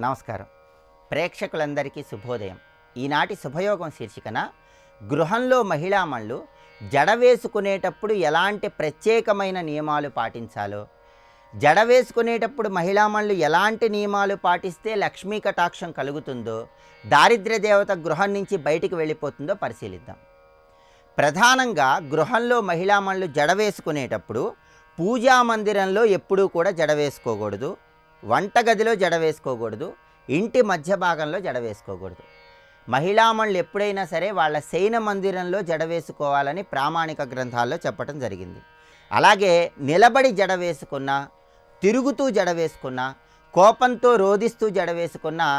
నమస్కారం. ప్రేక్షకులందరికీ శుభోదయం. ఈనాటి శుభయోగం శీర్షికన గృహంలో మహిళామణులు జడ వేసుకునేటప్పుడు ఎలాంటి ప్రత్యేకమైన నియమాలు పాటించాలో, జడ వేసుకునేటప్పుడు మహిళామణులు ఎలాంటి నియమాలు పాటిస్తే లక్ష్మీ కటాక్షం కలుగుతుందో, దారిద్ర్య దేవత గృహం నుంచి బయటికి వెళ్ళిపోతుందో పరిశీలిద్దాం. ప్రధానంగా గృహంలో మహిళామణులు జడ వేసుకునేటప్పుడు పూజా మందిరంలో ఎప్పుడూ కూడా జడ వేసుకోకూడదు, వంటగదిలో జడ వేసుకోకూడదు, ఇంటి మధ్య భాగంలో జడ వేసుకోకూడదు. మహిళామణులు ఎప్పుడైనా సరే వాళ్ళ శయన మందిరంలో జడ వేసుకోవాలని ప్రామాణిక గ్రంథాల్లో చెప్పడం జరిగింది. అలాగే నిలబడి జడ వేసుకున్నా, తిరుగుతూ జడ వేసుకున్నా, కోపంతో రోదిస్తూ జడ వేసుకున్నా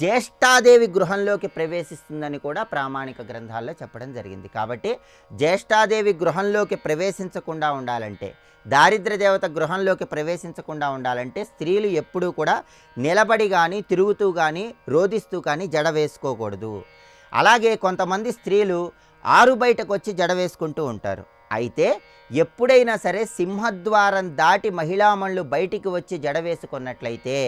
జ్యేష్ఠాదేవి గృహంలోకి ప్రవేశిస్తుందని కూడా ప్రామాణిక గ్రంథాల్లో చెప్పడం జరిగింది. కాబట్టి జ్యేష్ఠాదేవి గృహంలోకి ప్రవేశించకుండా ఉండాలంటే, దారిద్ర్య దేవత గృహంలోకి ప్రవేశించకుండా ఉండాలంటే స్త్రీలు ఎప్పుడూ కూడా నిలబడి కానీ, తిరుగుతూ కానీ, రోదిస్తూ కానీ జడ వేసుకోకూడదు. అలాగే కొంతమంది స్త్రీలు ఆరు బయటకు వచ్చి జడ వేసుకుంటూ ఉంటారు. అయితే ఎప్పుడైనా సరే సింహద్వారం దాటి మహిళామణులు బయటికి వచ్చి జడ వేసుకున్నట్లయితే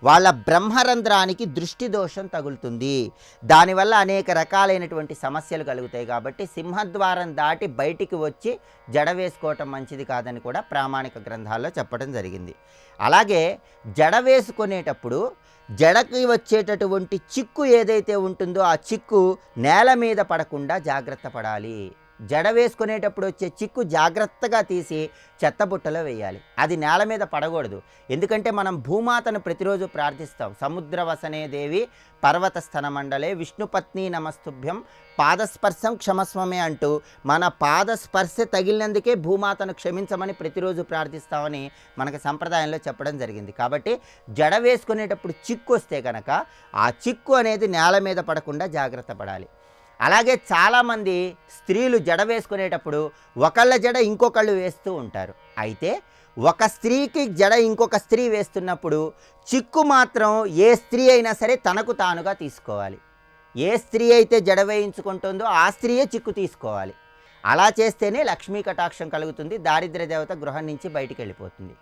వాళ్ళ బ్రహ్మరంధ్రానికి దృష్టి దోషం తగులుతుంది. దానివల్ల అనేక రకాలైనటువంటి సమస్యలు కలుగుతాయి. కాబట్టి సింహద్వారం దాటి బయటికి వచ్చి జడ వేసుకోవటం మంచిది కాదని కూడా ప్రామాణిక గ్రంథాల్లో చెప్పడం జరిగింది. అలాగే జడ వేసుకునేటప్పుడు జడకి వచ్చేటటువంటి చిక్కు ఏదైతే ఉంటుందో ఆ చిక్కు నేల మీద పడకుండా జాగ్రత్త పడాలి. జడ వేసుకునేటప్పుడు వచ్చే చిక్కు జాగ్రత్తగా తీసి చెత్తబుట్టలో వేయాలి. అది నేల మీద పడకూడదు. ఎందుకంటే మనం భూమాతను ప్రతిరోజు ప్రార్థిస్తాం. సముద్రవసనే దేవి పర్వత స్థనమండలే విష్ణుపత్ని నమస్తుభ్యం పాదస్పర్శం క్షమస్వమే అంటూ మన పాదస్పర్శ తగిలినందుకే భూమాతను క్షమించమని ప్రతిరోజు ప్రార్థిస్తామని మనకు సంప్రదాయంలో చెప్పడం జరిగింది. కాబట్టి జడ వేసుకునేటప్పుడు చిక్కు వస్తే కనుక ఆ చిక్కు అనేది నేల మీద పడకుండా జాగ్రత్త పడాలి. అలాగే చాలామంది స్త్రీలు జడ వేసుకునేటప్పుడు ఒకళ్ళ జడ ఇంకొకళ్ళు వేస్తూ ఉంటారు. అయితే ఒక స్త్రీకి జడ ఇంకొక స్త్రీ వేస్తున్నప్పుడు చిక్కు మాత్రం ఏ స్త్రీ అయినా సరే తనకు తానుగా తీసుకోవాలి. ఏ స్త్రీ అయితే జడ వేయించుకుంటుందో ఆ స్త్రీయే చిక్కు తీసుకోవాలి. అలా చేస్తేనే లక్ష్మీ కటాక్షం కలుగుతుంది, దారిద్ర్య దేవత గృహం నుంచి బయటికి వెళ్ళిపోతుంది.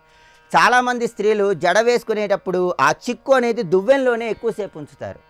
చాలామంది స్త్రీలు జడ వేసుకునేటప్పుడు ఆ చిక్కు అనేది దువ్వెంలోనే ఎక్కువసేపు ఉంచుతారు.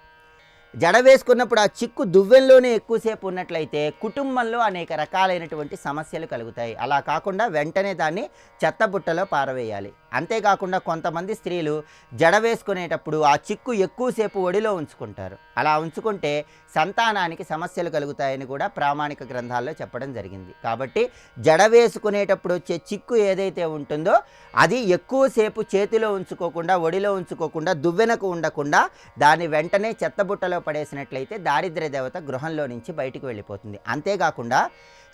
జడ వేసుకున్నప్పుడు ఆ చిక్కు దువ్వెంలోనే ఎక్కువసేపు ఉన్నట్లయితే కుటుంబంలో అనేక రకాలైనటువంటి సమస్యలు కలుగుతాయి. అలా కాకుండా వెంటనే దాన్ని చెత్తబుట్టలో పారవేయాలి. అంతేకాకుండా కొంతమంది స్త్రీలు జడ వేసుకునేటప్పుడు ఆ చిక్కు ఎక్కువసేపు ఒడిలో ఉంచుకుంటారు. అలా ఉంచుకుంటే సంతానానికి సమస్యలు కలుగుతాయని కూడా ప్రామాణిక గ్రంథాల్లో చెప్పడం జరిగింది. కాబట్టి జడ వేసుకునేటప్పుడు వచ్చే చిక్కు ఏదైతే ఉంటుందో అది ఎక్కువసేపు చేతిలో ఉంచుకోకుండా, ఒడిలో ఉంచుకోకుండా, దువ్వెనకు ఉండకుండా దాన్ని వెంటనే చెత్తబుట్టలో పడేసినట్లయితే దారిద్ర్య దేవత గృహంలో నుంచి బయటికి వెళ్ళిపోతుంది. అంతేకాకుండా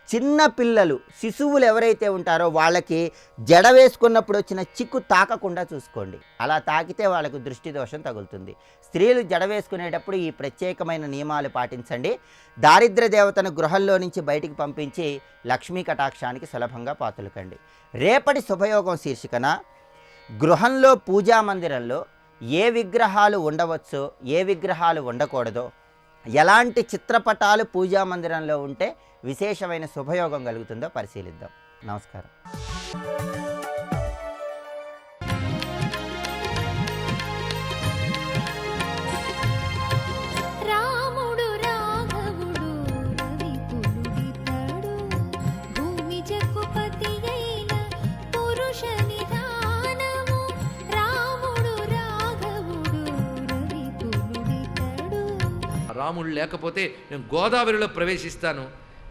చిన్న పిల్లలు, శిశువులు ఎవరైతే ఉంటారో వాళ్ళకి జడ వేసుకున్నప్పుడు వచ్చిన చిక్కు తాకకుండా చూసుకోండి. అలా తాకితే వాళ్ళకు దృష్టి దోషం తగులుతుంది. స్త్రీలు జడ వేసుకునేటప్పుడు ఈ ప్రత్యేకమైన నియమాలు పాటించండి. దారిద్ర్య దేవతను గృహంలో నుంచి బయటికి పంపించి లక్ష్మీ కటాక్షానికి సులభంగా పాతులకండి. రేపటి శుభయోగం శీర్షికన గృహంలో పూజా మందిరంలో ఏ విగ్రహాలు ఉండవచ్చో, ఏ విగ్రహాలు ఉండకూడదో, ఎలాంటి చిత్రపటాలు పూజా మందిరంలో ఉంటే విశేషమైన శుభయోగం కలుగుతుందో పరిశీలిద్దాం. నమస్కారం. రాముడు లేకపోతే నేను గోదావరిలో ప్రవేశిస్తాను,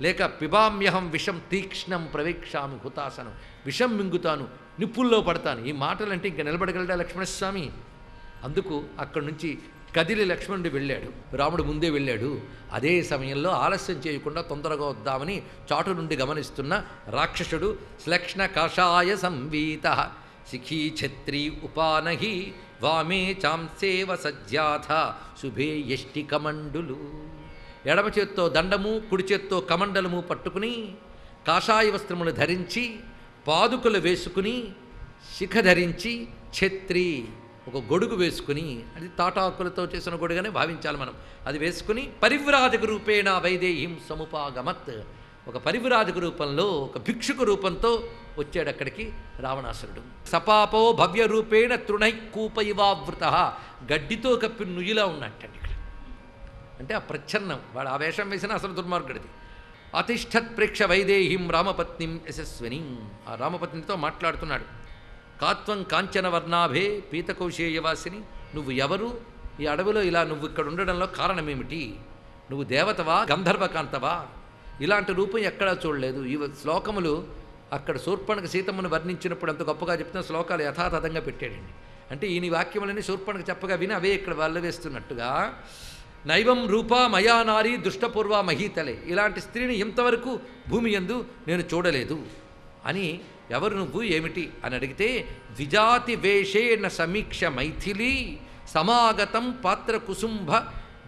లేక పిబామ్యహం విషం తీక్ష్ణం ప్రవేక్షామి హుతాసనం, విషం మింగుతాను, నిప్పుల్లో పడతాను. ఈ మాటలంటే ఇంకా నిలబడగలడా లక్ష్మణస్వామి? అందుకు అక్కడి నుంచి కదిలి లక్ష్మణుడు వెళ్ళాడు. రాముడు ముందే వెళ్ళాడు. అదే సమయంలో ఆలస్యం చేయకుండా తొందరగా వద్దామని చాటు నుండి గమనిస్తున్న రాక్షసుడు శ్లక్ష్ణ కాషాయ సంవీత శిఖీ ఛత్రి ఉపానహి వామే చాంసేవ సజ్జాథ శుభే యష్టి కమండులు. ఎడమ చేత్తో దండము, కుడి చేత్తో కమండలము పట్టుకుని కాషాయ వస్త్రములు ధరించి, పాదుకలు వేసుకుని, శిఖ ధరించి, ఛత్రి ఒక గొడుగు వేసుకుని, అది తాటాకులతో చేసిన గొడుగనే భావించాలి మనం, అది వేసుకుని పరివ్రాజక రూపేణ వైదేహీం సముపాగమత్ ఒక పరివిరాజక రూపంలో, ఒక భిక్షుక రూపంతో వచ్చాడు అక్కడికి రావణాసురుడు. సపాపో భవ్య రూపేణ తృణైకూపైవావృత, గడ్డితో కప్పి నుయ్యిలా ఉన్నట్టండి ఇక్కడ. అంటే ఆ ప్రచ్ఛన్నం, వాడు ఆ వేషం వేసిన అసలు దుర్మార్గుడిది. అతిష్ఠత్ ప్రేక్ష వైదేహిం రామపత్నిం యశస్విని, ఆ రామపత్నితో మాట్లాడుతున్నాడు. కాత్వం కాంచన వర్ణాభే పీతకౌశేయవాసిని, నువ్వు ఎవరు, ఈ అడవిలో ఇలా నువ్వు ఇక్కడ ఉండడంలో కారణమేమిటి, నువ్వు దేవతవా గంధర్వకాంతవా, ఇలాంటి రూపం ఎక్కడా చూడలేదు. ఈ శ్లోకములు అక్కడ శూర్పణఖ సీతమ్మను వర్ణించినప్పుడు అంత గొప్పగా చెప్తున్న శ్లోకాలు యథాతథంగా పెట్టాడండి. అంటే ఈయన వాక్యములని శూర్పణఖ చెప్పగా విని అవే ఇక్కడ వల్ల వేస్తున్నట్టుగా, నైవం రూపా మయా నారీ దుష్టపూర్వ మహీతలే, ఇలాంటి స్త్రీని ఇంతవరకు భూమి యందు నేను చూడలేదు అని, ఎవరు నువ్వు ఏమిటి అని అడిగితే, ద్విజాతి వేషేణ సమీక్ష మైథిలీ సమాగతం పాత్ర కుసుంభ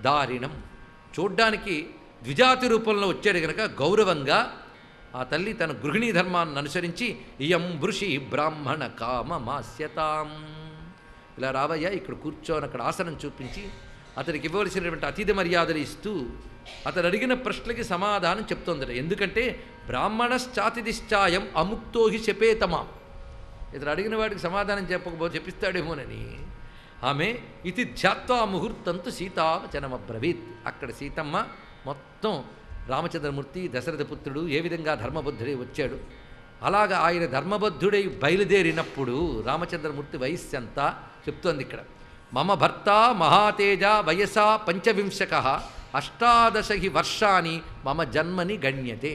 దారిణం, చూడ్డానికి ద్విజాతి రూపంలో వచ్చాడు కనుక గౌరవంగా ఆ తల్లి తన గృహిణీ ధర్మాన్ని అనుసరించి, ఇయం వృషి బ్రాహ్మణ కామమాస్యతాం, ఇలా రావయ్యా ఇక్కడ కూర్చోని అక్కడ ఆసనం చూపించి అతనికి ఇవ్వవలసినటువంటి అతిథి మర్యాదలు ఇస్తూ అతను అడిగిన ప్రశ్నలకి సమాధానం చెప్తోందట. ఎందుకంటే బ్రాహ్మణశ్చాతిదిశ్చాయం అముక్తో హి శపేతమాం, ఇతను అడిగిన వాడికి సమాధానం చెప్పకపోతే చెప్పిస్తాడేమోనని ఆమె ఇది ధ్యాత్వా ముహూర్తంతు సీతావచనమబ్రవీత్. అక్కడ సీతమ్మ మొత్తం రామచంద్రమూర్తి దశరథపుత్రుడు ఏ విధంగా ధర్మబద్ధుడై వచ్చాడు, అలాగా ఆయన ధర్మబద్ధుడై బయలుదేరినప్పుడు రామచంద్రమూర్తి వయస్సు అంతా చెప్తోంది ఇక్కడ. మమ భర్త మహాతేజ వయసా పంచవింశక అష్టాదశి వర్షాన్ని మమ జన్మని గణ్యతే.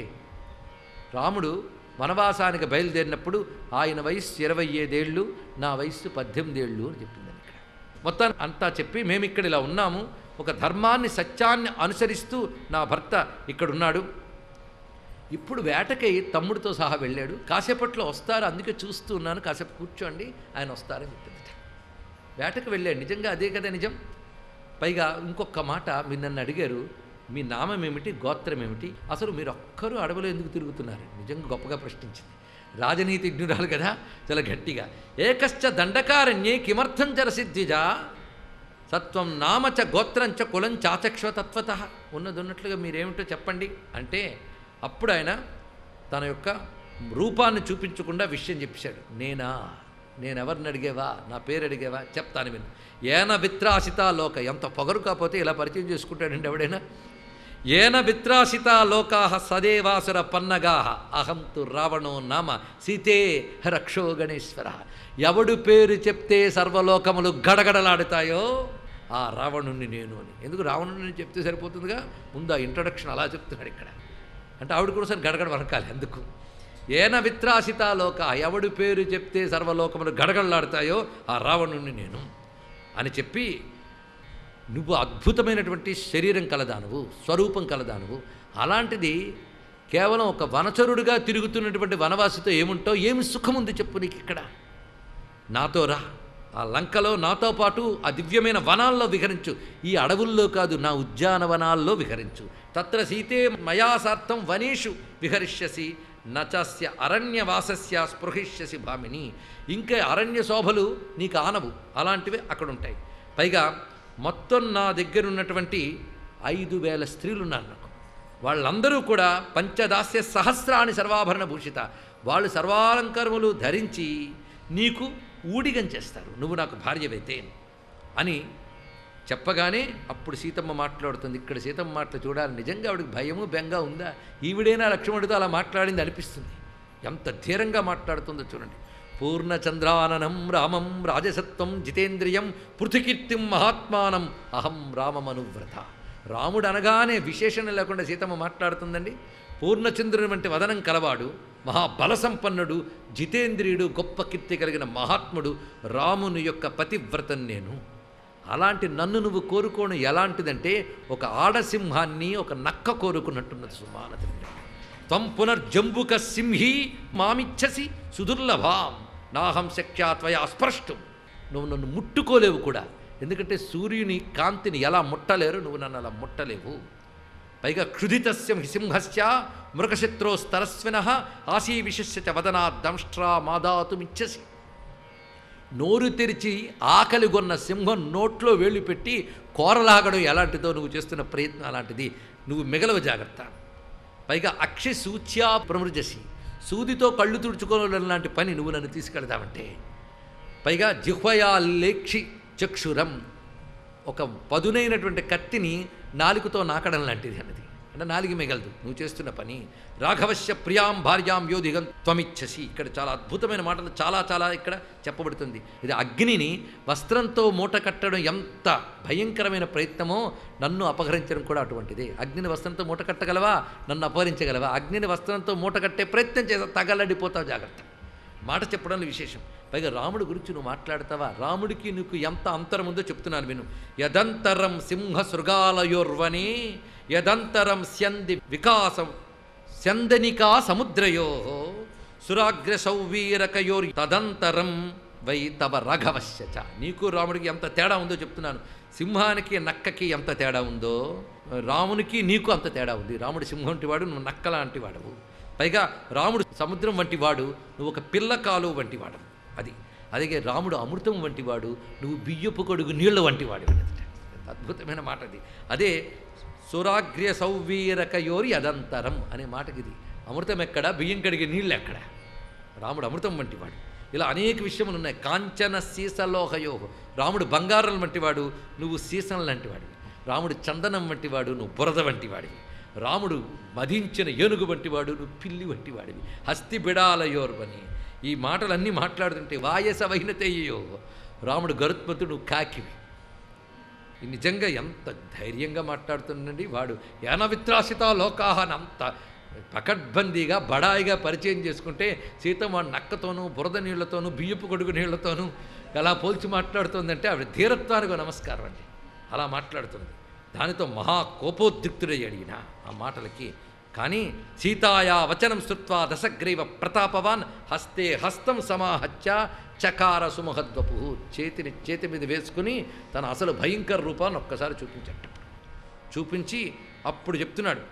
రాముడు వనవాసానికి బయలుదేరినప్పుడు ఆయన వయస్సు 27 ఏళ్ళు, నా వయస్సు 18 ఏళ్ళు అని చెప్పిందని ఇక్కడ. మొత్తాన్ని అంతా చెప్పి మేము ఇక్కడ ఇలా ఉన్నాము, ఒక ధర్మాన్ని సత్యాన్ని అనుసరిస్తూ నా భర్త ఇక్కడున్నాడు, ఇప్పుడు వేటకై తమ్ముడితో సహా వెళ్ళాడు, కాసేపట్లో వస్తారు, అందుకే చూస్తూ ఉన్నాను, కాసేపు కూర్చోండి ఆయన వస్తారని చెప్పింది. వేటకు వెళ్ళాడు, నిజంగా అదే కదా నిజం. పైగా ఇంకొక మాట, మీరు నన్ను అడిగారు మీ నామం ఏమిటి, గోత్రం ఏమిటి, అసలు మీరు ఒక్కరూ అడవిలో ఎందుకు తిరుగుతున్నారు, నిజంగా గొప్పగా ప్రశ్నించింది. రాజనీతిజ్ఞురాలు కదా, చాలా గట్టిగా. ఏకశ్చ దండకారణ్యే కిమర్థం చరసిద్ధిజ సత్వం నామచ గోత్రంచ కులం చాచక్ష్వతత్వత, ఉన్నట్లుగా మీరేమిటో చెప్పండి అంటే, అప్పుడు ఆయన తన యొక్క రూపాన్ని చూపించకుండా విషయం చెప్పాడు. నేనెవరిని అడిగేవా, నా పేరు అడిగేవా, చెప్తాను విను. ఏన విత్రాసితా లోక, ఎంత పొగరు కాకపోతే ఇలా పరిచయం చేసుకుంటాడండి ఎవడైనా. ఏన విత్రాసితా లోకా సదేవాసుర పన్నగా అహంతు రావణో నామ సీతే రక్షో గణేశ్వర, ఎవడు పేరు చెప్తే సర్వలోకములు గడగడలాడుతాయో ఆ రావణుణ్ణి నేను అని. ఎందుకు రావణుడిని చెప్తే సరిపోతుందిగా, ముందు ఆ ఇంట్రొడక్షన్ అలా చెప్తున్నాడు ఇక్కడ. అంటే ఆవిడ కూడా సరే గడగడ వరకాలి. అందుకు ఏన విత్రాసితా లోక, ఎవడు పేరు చెప్తే సర్వలోకములు గడగడలాడుతాయో ఆ రావణుణ్ణి నేను అని చెప్పి, నువ్వు అద్భుతమైనటువంటి శరీరం కలదానువు, స్వరూపం కలదానువు, అలాంటిది కేవలం ఒక వనచరుడుగా తిరుగుతున్నటువంటి వనవాసితో ఏముంటావు, ఏమి సుఖం ఉంది చెప్పు నీకు ఇక్కడ, నాతో రా, ఆ లంకలో నాతో పాటు ఆ దివ్యమైన వనాల్లో విహరించు, ఈ అడవుల్లో కాదు నా ఉద్యానవనాల్లో విహరించు. తత్ర సీతే మయా సార్థం వనేషు విహరిష్యసి నచస్య అరణ్యవాసస్య స్పృహిష్యసి భామిని, ఇంకా అరణ్య శోభలు నీకు ఆనవు, అలాంటివి అక్కడ ఉంటాయి. పైగా మొత్తం నా దగ్గర ఉన్నటువంటి 5000 స్త్రీలు ఉన్నారు నాకు, వాళ్ళందరూ కూడా పంచదాస్య సహస్రాన్ని సర్వాభరణ భూషిత, వాళ్ళు సర్వాలంకారములు ధరించి నీకు ఊడిగం చేస్తారు, నువ్వు నాకు భార్యవైతే అని చెప్పగానే అప్పుడు సీతమ్మ మాట్లాడుతుంది. ఇక్కడ సీతమ్మ మాటలు చూడాలి, నిజంగా ఆవిడకి భయము బెంగ ఉందా, ఈవిడైనా లక్ష్మణుడితో అలా మాట్లాడింది అనిపిస్తుంది. ఎంత ధీరంగా మాట్లాడుతుందో చూడండి. పూర్ణచంద్రాననం రామం రాజసత్వం జితేంద్రియం పృథుకీర్తిం మహాత్మానం అహం రామమనువ్రత. రాముడు అనగానే విశేషణ లేకుండా సీతమ్మ మాట్లాడుతుందండి. పూర్ణచంద్రుని వంటి వదనం కలవాడు, మహాబల సంపన్నుడు, జితేంద్రియుడు, గొప్ప కీర్తి కలిగిన మహాత్ముడు, రాముని యొక్క పతివ్రతం నేను. అలాంటి నన్ను నువ్వు కోరుకోను ఎలాంటిదంటే, ఒక ఆడసింహాన్ని ఒక నక్క కోరుకున్నట్టున్నది సుమానది. త్వం పునర్జంబుక సింహీ మామిచ్చసి సుదుర్లభాం నాహం శక్యా త్వయా స్పృష్టం. నువ్వు నన్ను ముట్టుకోలేవు కూడా, ఎందుకంటే సూర్యుని కాంతిని ఎలా ముట్టలేరు, నువ్వు నన్ను అలా ముట్టలేవు. పైగా క్షుధితస్య సింహస్య మృగశత్రోస్తరస్విన ఆశీవిషస్య చ వదనా దంష్ట్రా మాదాతుమిచ్చసి. నోరు తెరిచి ఆకలిగొన్న సింహం నోట్లో వేళ్ళు పెట్టి కోరలాగడం ఎలాంటిదో నువ్వు చేస్తున్న ప్రయత్నం అలాంటిది, నువ్వు మిగలవ జాగ్రత్త. పైగా అక్షి సూచ్యా ప్రమృజసి, సూదితో కళ్ళు తుడుచుకోవడం లాంటి పని నువ్వు నన్ను తీసుకెళ్దామంటే, పైగా జిహ్వయా లేక్షి చక్షురం, ఒక పదునైనటువంటి కత్తిని నాలుకతో నాకడం లాంటిది అన్నది, అంటే నాలుగు మిగలదు నువ్వు చేస్తున్న పని. రాఘవస్య ప్రియాం భార్యాం యోధిగం త్వమిచ్చసి, ఇక్కడ చాలా అద్భుతమైన మాటలు చాలా ఇక్కడ చెప్పబడుతుంది. ఇది అగ్నిని వస్త్రంతో మూట కట్టడం ఎంత భయంకరమైన ప్రయత్నమో, నన్ను అపహరించడం కూడా అటువంటిదే. అగ్నిని వస్త్రంతో మూట కట్టగలవా, నన్ను అపహరించగలవా? అగ్నిని వస్త్రంతో మూట కట్టే ప్రయత్నం చేస్తా, తగలడిపోతావు, జాగ్రత్త. మాట చెప్పడంలో విశేషం. పైగా రాముడి గురించి నువ్వు మాట్లాడతావా? రాముడికి నీకు ఎంత అంతరం ఉందో చెప్తున్నాను విను. యదంతరం సింహ శృగాలయోర్వనే యదంతరం స్యంది వికాసం స్యందనికా సముద్రయో సురాగ్ర సౌవీరకయోర్ తదంతరం వై తవ రాఘవస్య చ. నీకు రాముడికి ఎంత తేడా ఉందో చెప్తున్నాను. సింహానికి నక్కకి ఎంత తేడా ఉందో రామునికి నీకు అంత తేడా ఉంది. రాముడు సింహం వంటివాడు, నువ్వు నక్క లాంటి వాడవు. పైగా రాముడు సముద్రం వంటివాడు, నువ్వు ఒక పిల్ల కాలువ వంటివాడు. అదే రాముడు అమృతం వంటివాడు, నువ్వు బియ్యపు కొడుగు నీళ్ల వంటివాడు. అద్భుతమైన మాట అది. అదే సురాగ్ర్య సౌవీరకయోరి అదంతరం అనే మాటకి ఇది. అమృతం ఎక్కడ, బియ్యం కడిగే నీళ్ళు ఎక్కడ? రాముడు అమృతం వంటివాడు. ఇలా అనేక విషయములు ఉన్నాయి. కాంచన సీసలోహయో, రాముడు బంగారం వంటివాడు, నువ్వు సీసం లాంటివాడు. రాముడు చందనం వంటివాడు, నువ్వు బురద వంటివాడివి. రాముడు మధించిన ఏనుగు వంటివాడు, నువ్వు పిల్లి వంటివాడివి. హస్తి బిడాలయోర్వని, ఈ మాటలన్నీ మాట్లాడుతుంటే వాయస వైనతేయో, రాముడు గరుత్మంతుడు, నువ్వు కాకివి. నిజంగా ఎంత ధైర్యంగా మాట్లాడుతుండండి వాడు. యానవిత్రాసిత లోకాహని అంత పకడ్బందీగా బడాయిగా పరిచయం చేసుకుంటే సీతమ్మ వాడు నక్కతోనూ బురద నీళ్లతోనూ బియ్యపు కొడుకు నీళ్లతోనూ ఎలా పోల్చి మాట్లాడుతుందంటే ఆవిడ ధీరత్వానికి నమస్కారం అండి. అలా మాట్లాడుతుంది. దానితో మహా కోపోద్రిక్తుడయ్యాడు ఈయన ఆ మాటలకి. కానీ సీతాయా వచనం శ్రుత్వా దశగ్రీవ ప్రతాపవాన్ హస్తే హస్తం సమాహత్య చకార సుమహద్వపు, చేతి మీద వేసుకుని తన అసలు భయంకర రూపాన్ని ఒక్కసారి చూపించట. చూపించి అప్పుడు చెప్తున్నాడు,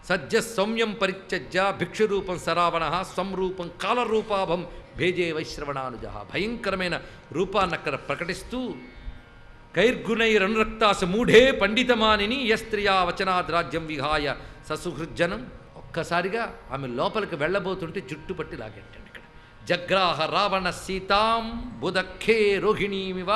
సజ్జ సౌమ్యం పరిత్యజ్య భిక్షురూపం సరావణ సంరూపం కాలరూపాభం భేజే వైశ్రవణానుజ. భయంకరమైన రూపాన్ని అక్కడ ప్రకటిస్తూ కైర్గుణైరనురక్తాస మూఢే పండితమానిని యస్త్రియా వచనాద్రాజ్యం విహాయ ససుహృజ్జనం. ఒక్కసారిగా ఆమె లోపలికి వెళ్ళబోతుంటే జుట్టు పట్టి లాగెట్టాడు. ఇక్కడ జగ్రాహ రావణ సీతాం బుదఖే రోహిణీమివ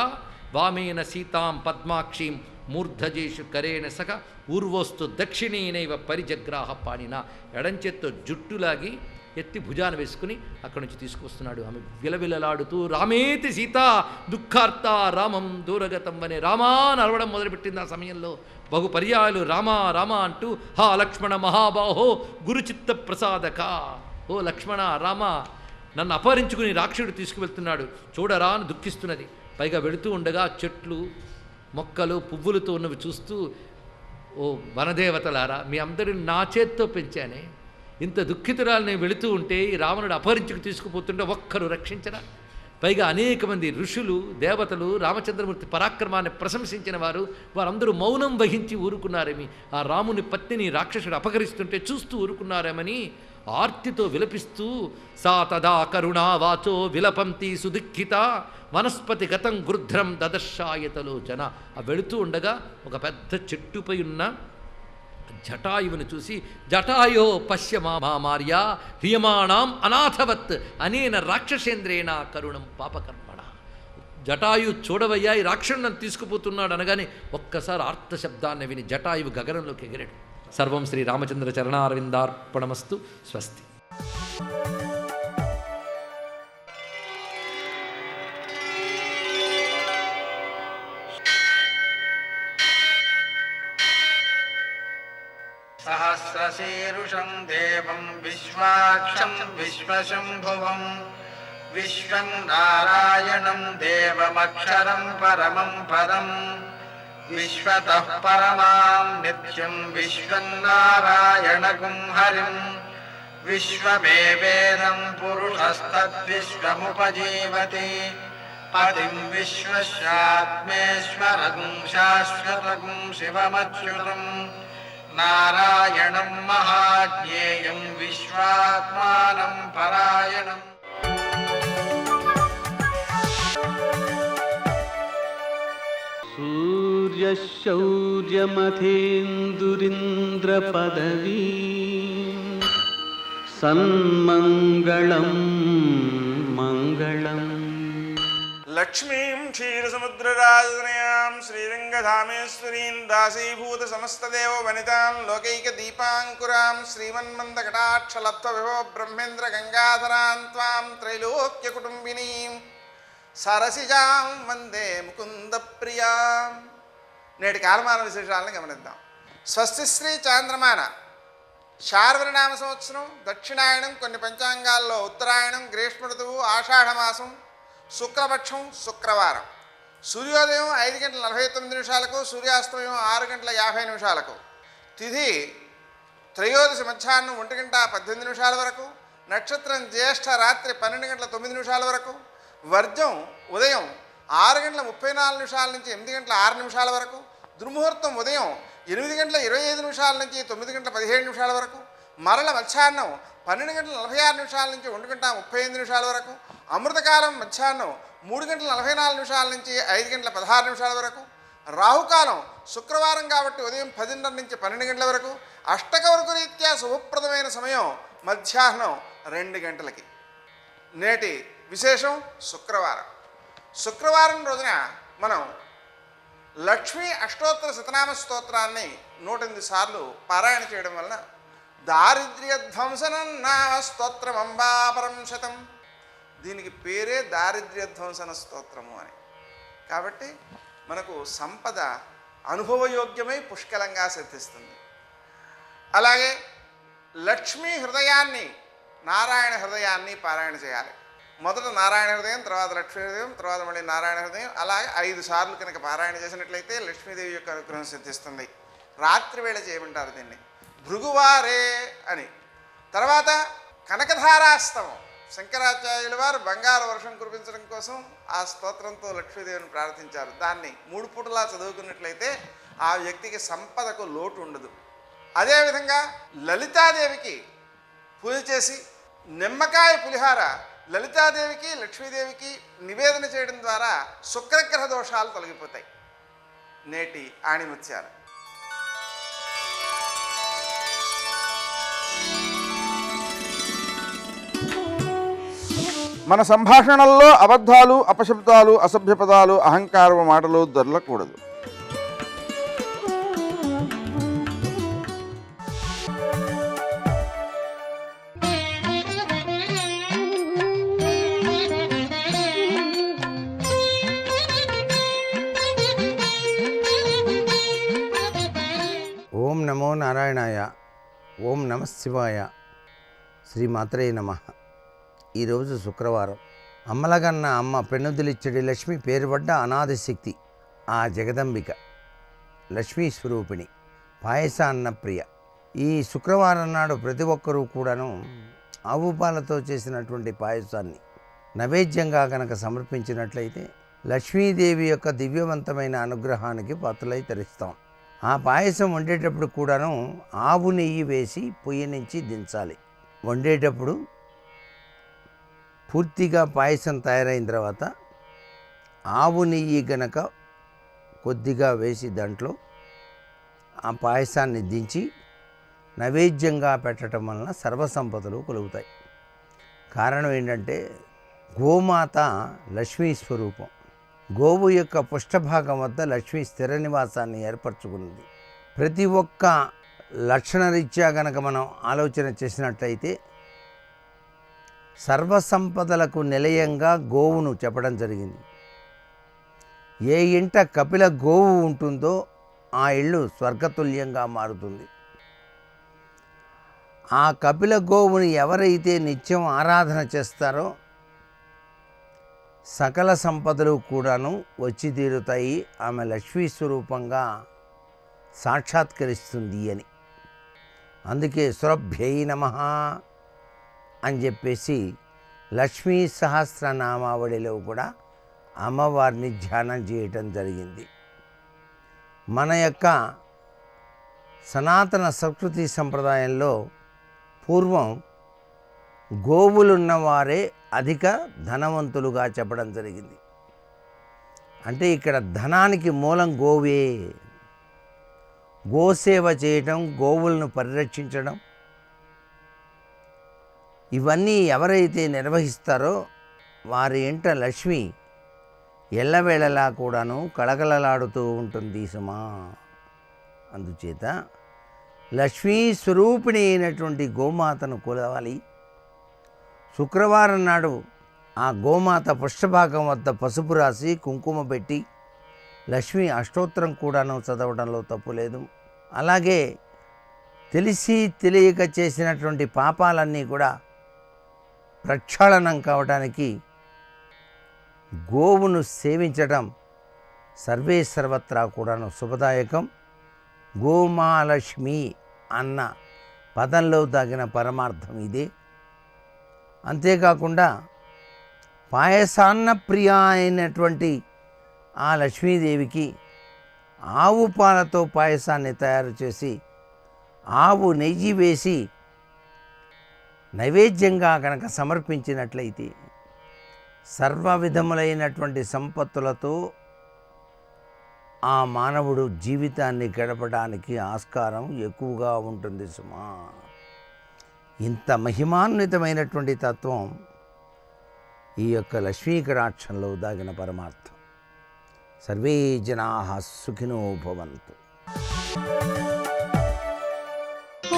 వామేన సీతాం పద్మాక్షీం మూర్ధజేషు కరేణ సఖ ఊర్వోస్తు దక్షిణేనైవ పరిజగ్రాహ పాణిన. ఎడంచేత్తో జుట్టులాగి ఎత్తి భుజాన వేసుకుని అక్కడి నుంచి తీసుకొస్తున్నాడు. ఆమె విలవిలలాడుతూ రామేతి సీత దుఃఖార్త రామం దూరగతం అనే రామా నరవడం మొదలుపెట్టింది. ఆ సమయంలో బహు పర్యాయాలు రామా రామా అంటూ హా లక్ష్మణ మహాబాహో గురుచిత్త ప్రసాదక, ఓ లక్ష్మణ రామ, నన్ను అపహరించుకుని రాక్షసుడు తీసుకువెళ్తున్నాడు చూడరా అని దుఃఖిస్తున్నది. పైగా వెళుతూ ఉండగా చెట్లు మొక్కలు పువ్వులతో ఉన్నవి చూస్తూ, ఓ వనదేవతలారా, మీ అందరిని నా చేత్తో పెంచానే, ఇంత దుఃఖితురాలు నేను వెళుతూ ఉంటే ఈ రావణుడు అపహరించుకు తీసుకుపోతుంటే ఒక్కరు రక్షించరా? పైగా అనేక మంది ఋషులు దేవతలు రామచంద్రమూర్తి పరాక్రమాన్ని ప్రశంసించిన వారందరూ మౌనం వహించి ఊరుకున్నారేమి, ఆ రాముని పత్నిని రాక్షసుడు అపహరిస్తుంటే చూస్తూ ఊరుకున్నారేమని ఆర్తితో విలపిస్తూ సా తదా కరుణా వాచో విలపంతి సుదుఃఖిత వనస్పతి గతం గృధ్రం దదర్శాయతలోచన. ఆ వెళుతూ ఉండగా ఒక పెద్ద చెట్టుపై ఉన్న జటాయువును చూసి జటాయో పశ్య మామార్య హ్రియమాణం అనాథవత్ అనేన రాక్షసేంద్రేణ కరుణం పాపకర్మణ. జటాయు చూడవయ్యా, ఈ రాక్షసుడు నన్ను తీసుకుపోతున్నాడు అనగానే ఒక్కసారి ఆర్త శబ్దాన్ని విని జటాయువు గగనంలోకి ఎగిరాడు. సర్వం శ్రీ రామచంద్ర చరణారవిందార్పణమస్తు. స్వస్తి. సహస్రశీరుషం దేవం విశ్వాక్షం విశ్వశంభువం విశ్వం నారాయణం దేవమక్షరం పరమం పదం విశ్వతః పరమాం నిత్యం విశ్వం నారాయణగుం హరిం విశ్వమేవేదం పురుషస్తద్విశ్వముపజీవతి పతిం విశ్వస్యాత్మేశ్వరం శాశ్వతగుం శివమచ్యుతం నారాయణం మహాజ్ఞేయం విశ్వాత్మానం పరాయణం. సూర్యశౌర్యమథేందురింద్రపదవీ సన్మంగళం మంగళం. లక్ష్మీం క్షీరసముద్రరాజతనయాం శ్రీరంగధామేశ్వరీం దాసీభూత సమస్తదేవ వనితాం లోకైక దీపాంకురాం శ్రీమన్మందకటాక్షలబ్ధవిభవ బ్రహ్మేంద్ర గంగాధరాం త్వాం త్రైలోక్య కుటుంబినీం సరసిజాం వందే ముకుంద ప్రియాం. నేటి కాలమాన విశేషాలను గమనిద్దాం. స్వస్తి శ్రీ చాంద్రమాన శార్వరినామ సంవత్సరం, దక్షిణాయనం, కొన్ని పంచాంగాల్లో ఉత్తరాయణం, గ్రీష్మ ఋతువు, ఆషాఢమాసం, శుక్లపక్షం, శుక్రవారం. సూర్యోదయం 5:49 సూర్యాస్తమయం 6:50 తిథి త్రయోదశి మధ్యాహ్నం 1:18 వరకు. నక్షత్రం జ్యేష్ఠ రాత్రి 12:09 వరకు. వర్జం ఉదయం 6:34 నుంచి 8:06 వరకు. దుర్ముహూర్తం ఉదయం 8:25 నుంచి 9:17 వరకు. మరల మధ్యాహ్నం 12:46 నుంచి 1:35 వరకు. అమృతకాలం మధ్యాహ్నం 3:44 నుంచి 5:16 వరకు. రాహుకాలం శుక్రవారం కాబట్టి ఉదయం 10:30 నుంచి 12 గంటల వరకు. అష్టకవరకు రీత్యా శుభప్రదమైన సమయం మధ్యాహ్నం 2 గంటలకి. నేటి విశేషం శుక్రవారం. శుక్రవారం రోజున మనం లక్ష్మీ అష్టోత్తర శతనామ స్తోత్రాన్ని 108 సార్లు పారాయణ చేయడం వలన దారిద్ర్య ధ్వంసనం నామ స్తోత్రమంబాపరం శతం. దీనికి పేరే దారిద్ర్య ధ్వంసన స్తోత్రము అని. కాబట్టి మనకు సంపద అనుభవయోగ్యమై పుష్కలంగా సిద్ధిస్తుంది. అలాగే లక్ష్మీ హృదయాన్ని, నారాయణ హృదయాన్ని పారాయణ చేయాలి. మొదట నారాయణ హృదయం, తర్వాత లక్ష్మీ హృదయం, తర్వాత మళ్ళీ నారాయణ హృదయం, అలాగే 5 సార్లు కనుక పారాయణ చేసినట్లయితే లక్ష్మీదేవి యొక్క అనుగ్రహం సిద్ధిస్తుంది. రాత్రి వేళ చేయమంటారు దీన్ని భృగువారే అని. తర్వాత కనకధారాస్తవం, శంకరాచార్యుల వారు బంగారు వర్షం కురిపించడం కోసం ఆ స్తోత్రంతో లక్ష్మీదేవిని ప్రార్థించారు. దాన్ని 3 పూటలా చదువుకున్నట్లయితే ఆ వ్యక్తికి సంపదకు లోటు ఉండదు. అదేవిధంగా లలితాదేవికి పూజ చేసి నిమ్మకాయ పులిహార లలితాదేవికి, లక్ష్మీదేవికి నివేదన చేయడం ద్వారా శుక్రగ్రహ దోషాలు తొలగిపోతాయి. నేటి ఆణిముత్యాలు. మన సంభాషణల్లో అబద్ధాలు, అపశబ్దాలు, అసభ్య పదాలు, అహంకారపు మాటలు దొరలకూడదు. ఓం నమో నారాయణాయ. ఓం నమః శివాయ. శ్రీమాత్రే నమః. ఈరోజు శుక్రవారం. అమ్మలగన్న అమ్మ పెన్నుదిలిచ్చడి లక్ష్మి పేరుపడ్డ అనాది శక్తి ఆ జగదంబిక లక్ష్మీ స్వరూపిణి, పాయస అన్నప్రియ. ఈ శుక్రవారం నాడు ప్రతి ఒక్కరూ కూడాను ఆవు పాలతో చేసినటువంటి పాయసాన్ని నైవేద్యంగా కనుక సమర్పించినట్లయితే లక్ష్మీదేవి యొక్క దివ్యవంతమైన అనుగ్రహానికి పాత్రలై తరిస్తాం. ఆ పాయసం వండేటప్పుడు కూడాను ఆవు నెయ్యి వేసి పొయ్యి నుంచి దించాలి. వండేటప్పుడు పూర్తిగా పాయసం తయారైన తర్వాత ఆవు నెయ్యి గనక కొద్దిగా వేసి దాంట్లో ఆ పాయసాన్ని దించి నైవేద్యంగా పెట్టడం వలన సర్వసంపదలు కలుగుతాయి. కారణం ఏంటంటే గోమాత లక్ష్మీ స్వరూపం. గోవు యొక్క పుష్టభాగం వద్ద లక్ష్మీ స్థిర నివాసాన్ని ఏర్పరచుకున్నది. ప్రతి ఒక్క లక్షణరీత్యా గనక మనం ఆలోచన చేసినట్లయితే సర్వసంపదలకు నిలయంగా గోవును చెప్పడం జరిగింది. ఏ ఇంట కపిల గోవు ఉంటుందో ఆ ఇల్లు స్వర్గతుల్యంగా మారుతుంది. ఆ కపిల గోవుని ఎవరైతే నిత్యం ఆరాధన చేస్తారో సకల సంపదలు కూడాను వచ్చి తీరుతాయి. ఆమె లక్ష్మీ స్వరూపంగా సాక్షాత్కరిస్తుంది అని. అందుకే సురభ్యై నమః అని చెప్పేసి లక్ష్మీ సహస్రనామావళిలో కూడా అమ్మవారిని ధ్యానం చేయటం జరిగింది. మన యొక్క సనాతన సంస్కృతి సంప్రదాయంలో పూర్వం గోవులున్నవారే అధిక ధనవంతులుగా చెప్పడం జరిగింది. అంటే ఇక్కడ ధనానికి మూలం గోవే. గోసేవ చేయటం, గోవులను పరిరక్షించడం, ఇవన్నీ ఎవరైతే నిర్వహిస్తారో వారి ఇంట లక్ష్మి ఎల్లవేళలా కూడాను కళకళలాడుతూ ఉంటుంది సుమా. అందుచేత లక్ష్మీ స్వరూపిణి అయినటువంటి గోమాతను కొలవాలి. శుక్రవారం నాడు ఆ గోమాత పుష్పభాగం వద్ద పసుపు రాసి కుంకుమ పెట్టి లక్ష్మీ అష్టోత్తరం కూడాను చదవడంలో తప్పు లేదు. అలాగే తెలిసి తెలియక చేసినటువంటి పాపాలన్నీ కూడా ప్రక్షాళనం కావడానికి గోవును సేవించడం సర్వే సర్వత్రా కూడాను శుభదాయకం. గోమాలక్ష్మి అన్న పదంలో దాగిన పరమార్థం ఇదే. అంతేకాకుండా పాయసాన్న ప్రియ అయినటువంటి ఆ లక్ష్మీదేవికి ఆవు పాలతో పాయసాన్ని తయారు చేసి ఆవు నెయ్యి వేసి నైవేద్యంగా కనుక సమర్పించినట్లయితే సర్వ విధములైనటువంటి సంపత్తులతో ఆ మానవుడు జీవితాన్ని గడపడానికి ఆస్కారం ఎక్కువగా ఉంటుంది సుమా. ఇంత మహిమాన్వితమైనటువంటి తత్వం ఈ యొక్క లక్ష్మీకటాక్షంలో దాగిన పరమార్థం. సర్వే జనాః సుఖినో భవంతు.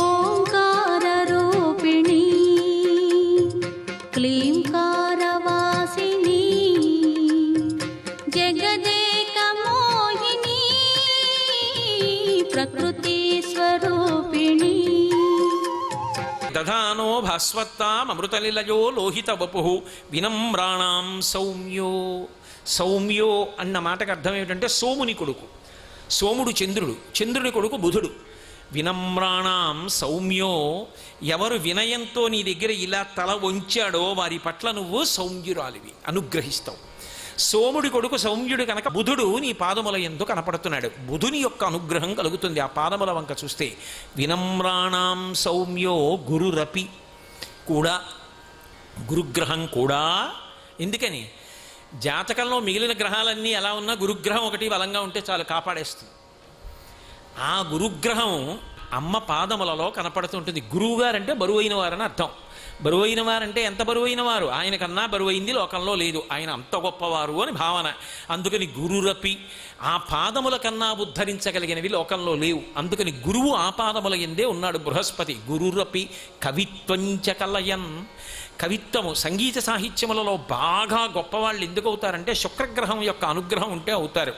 ఓంకారరూపిణీ క్లీంకారవాసినీ జగదేకమోహినీ ప్రకృతి స్వరూపిణీ దధానో భాస్వత్తామృతలిలయో లోహిత వపు వినమ్రాణాం సౌమ్యో. సౌమ్యో అన్న మాటకు అర్థం ఏమిటంటే సోముని కొడుకు. సోముడు చంద్రుడు, చంద్రుని కొడుకు బుధుడు. వినమ్రాణాం సౌమ్యో, ఎవరు వినయంతో నీ దగ్గర ఇలా తల వంచాడో వారి పట్ల నువ్వు సౌమ్యురాలివి, అనుగ్రహిస్తావు. సోముడి కొడుకు సౌమ్యుడు కనుక బుధుడు నీ పాదముల యందు కనపడుతున్నాడు. బుధుని యొక్క అనుగ్రహం కలుగుతుంది ఆ పాదముల వంక చూస్తే. వినమ్రాణాం సౌమ్యో గురురపి కూడా, గురుగ్రహం కూడా. ఎందుకని? జాతకంలో మిగిలిన గ్రహాలన్నీ ఎలా ఉన్నా గురుగ్రహం ఒకటి బలంగా ఉంటే చాలు, కాపాడేస్తుంది. ఆ గురుగ్రహం అమ్మ పాదములలో కనపడుతుంటుంది. గురువుగారంటే బరువైన వారని అర్థం. బరువైన వారంటే ఎంత బరువైన వారు? ఆయన కన్నా బరువైంది లోకంలో లేదు, ఆయన అంత గొప్పవారు అని భావన. అందుకని గురురపి, ఆ పాదముల కన్నా ఉద్ధరించగలిగినవి లోకంలో లేవు. అందుకని గురువు ఆ పాదముల ఎందే ఉన్నాడు బృహస్పతి. గురురపి కవిత్వంచ కలయన్. కవిత్వము, సంగీత సాహిత్యములలో బాగా గొప్పవాళ్ళు ఎందుకు అవుతారంటే శుక్రగ్రహం యొక్క అనుగ్రహం ఉంటే అవుతారు.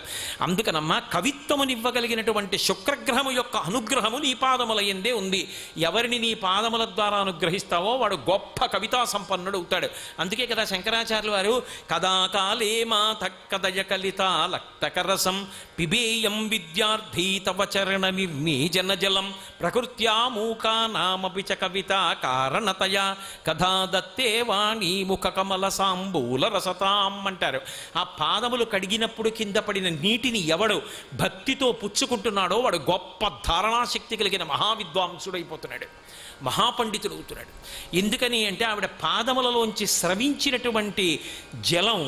అందుకనమ్మా కవిత్వమునివ్వగలిగినటువంటి శుక్రగ్రహము యొక్క అనుగ్రహము నీ పాదముల యందే ఉంది. ఎవరిని నీ పాదముల ద్వారా అనుగ్రహిస్తావో వాడు గొప్ప కవితా సంపన్నుడు అవుతాడు. అందుకే కదా శంకరాచార్యులు వారు కదాకాలే మాత కదయ కలిత లక్తకరసం పిబేయం విద్యార్థి తవ చరణ నిర్మీజన జలం ప్రకృత్యా మూకా నామపి చ కవిత కారణతయా కథా దత్తే వాణి ముఖ కమల సాంబూల రసతాం అంటారు. ఆ పాదములు కడిగినప్పుడు కింద పడిన నీటిని ఎవడు భక్తితో పుచ్చుకుంటున్నాడో వాడు గొప్ప ధారణాశక్తి కలిగిన మహావిద్వాంసుడైపోతున్నాడు, మహాపండితుడు అవుతున్నాడు. ఎందుకని అంటే ఆవిడ పాదములలోంచి స్రవించినటువంటి జలం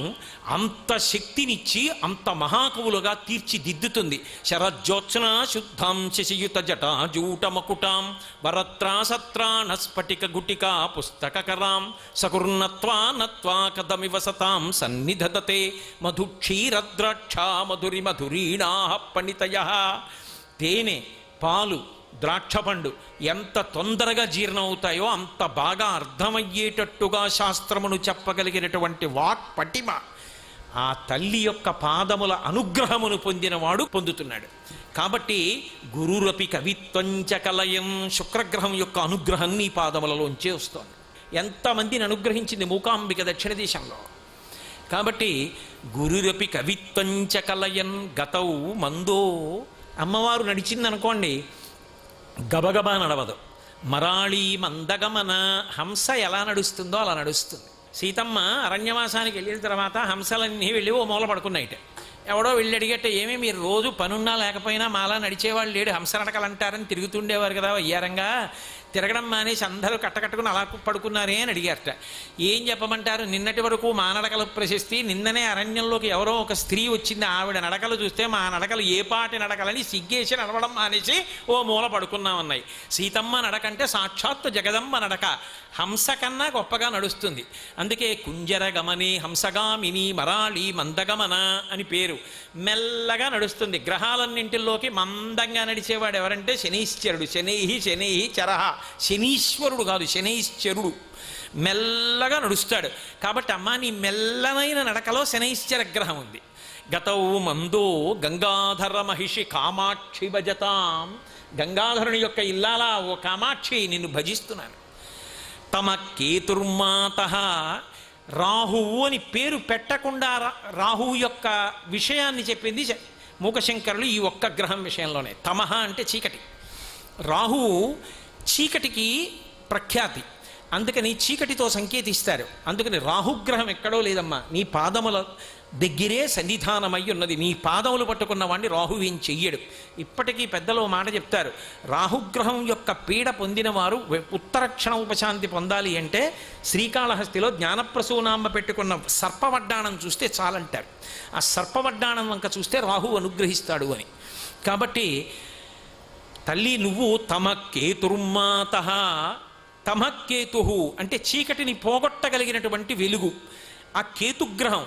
అంత శక్తినిచ్చి అంత మహాకవులుగా తీర్చిదిద్దుతుంది. శరజ్యోత్సన శుద్ధాం శశియుత జటాజూట మకుటాం వరత్రాసత్రాణ స్ఫటిక గుటికా పుస్తకరాం సకుర్ణత్వా నత్వా కదమివ సతాం సన్నిధదతే మధుక్షీరద్రాక్షా మధురి మధురీణా పణితయః. తేనె, పాలు, ద్రాక్షపండు ఎంత తొందరగా జీర్ణం అవుతాయో అంత బాగా అర్థమయ్యేటట్టుగా శాస్త్రమును చెప్పగలిగినటువంటి వాక్ పటిమ ఆ తల్లి యొక్క పాదముల అనుగ్రహమును పొందినవాడు పొందుతున్నాడు. కాబట్టి గురురపి కవిత్వంచ కలయం, శుక్రగ్రహం యొక్క అనుగ్రహం నీ పాదములలోంచే వస్తోంది. ఎంతమందిని అనుగ్రహించింది మూకాంబిక దక్షిణ దేశంలో. కాబట్టి గురురపి కవిత్వంచ కలయన్ గతౌ మందో. అమ్మవారు నడిచిందనుకోండి గబగబా నడవదు. మరాళీ మందగమన, హంస ఎలా నడుస్తుందో అలా నడుస్తుంది. సీతమ్మ అరణ్యవాసానికి వెళ్ళిన తర్వాత హంసలన్నీ వెళ్ళి ఓ మూల పడుకున్నాయిట. ఎవడో వెళ్ళి అడిగట్టే, ఏమీ మీరు రోజు పనున్నా లేకపోయినా మాలా నడిచేవాళ్ళు లేడు, హంస నడకలంటారని తిరుగుతుండేవారు కదా వయ్యారంగా, తిరగడం మానేసి అందరూ కట్టకట్టుకుని అలా పడుకున్నారే అని అడిగారట. ఏం చెప్పమంటారు, నిన్నటి వరకు మా నడకల ప్రశస్తి, నిన్ననే అరణ్యంలోకి ఎవరో ఒక స్త్రీ వచ్చింది, ఆవిడ నడకలు చూస్తే మా నడకలు ఏ పాటి నడకలని సిగ్గేసి నడవడం మానేసి ఓ మూల పడుకున్నామన్నాయి. సీతమ్మ నడకంటే సాక్షాత్తు జగదమ్మ నడక, హంస కన్నా గొప్పగా నడుస్తుంది. అందుకే కుంజర గమని హంసగామిని మరాళి మందగమన అని పేరు. మెల్లగా నడుస్తుంది. గ్రహాలన్నింటిలోకి మందంగా నడిచేవాడు ఎవరంటే శనీశ్వరుడు. శనైహి శనైహి చరహ, శనీశ్వరుడు కాదు శనైశ్వరుడు. మెల్లగా నడుస్తాడు. కాబట్టి అమ్మా నీ మెల్లనైన నడకలో శనైశ్వర గ్రహం ఉంది. గతౌ మందో గంగాధర మహిషి కామాక్షి భజతాం. గంగాధరుని యొక్క ఇల్లాలా ఓ కామాక్షి నిన్ను భజిస్తున్నాను. తమ కేతుర్మాత, రాహువు అని పేరు పెట్టకుండా రాహువు యొక్క విషయాన్ని చెప్పింది మూకశంకరులు ఈ ఒక్క గ్రహం విషయంలోనే. తమహ అంటే చీకటి, రాహువు చీకటికి ప్రఖ్యాతి, అందుకని చీకటితో సంకేతిస్తారు. అందుకని రాహుగ్రహం ఎక్కడో లేదమ్మా, నీ పాదముల దగ్గరే సన్నిధానమై ఉన్నది. నీ పాదములు పట్టుకున్న వాడిని రాహువు ఏం చెయ్యడు. ఇప్పటికీ పెద్దలు మాట చెప్తారు, రాహుగ్రహం యొక్క పీడ పొందిన వారు ఉత్తరక్షణ ఉపశాంతి పొందాలి అంటే శ్రీకాళహస్తిలో జ్ఞానప్రసూనాంబ పెట్టుకున్న సర్పవడ్డాణం చూస్తే చాలంటారు. ఆ సర్పవడ్డాణం వంక చూస్తే రాహువు అనుగ్రహిస్తాడు అని. కాబట్టి తల్లి నువ్వు తమ కేతుర్మాత, తమ కేతు అంటే చీకటిని పోగొట్టగలిగినటువంటి వెలుగు. ఆ కేతుగ్రహం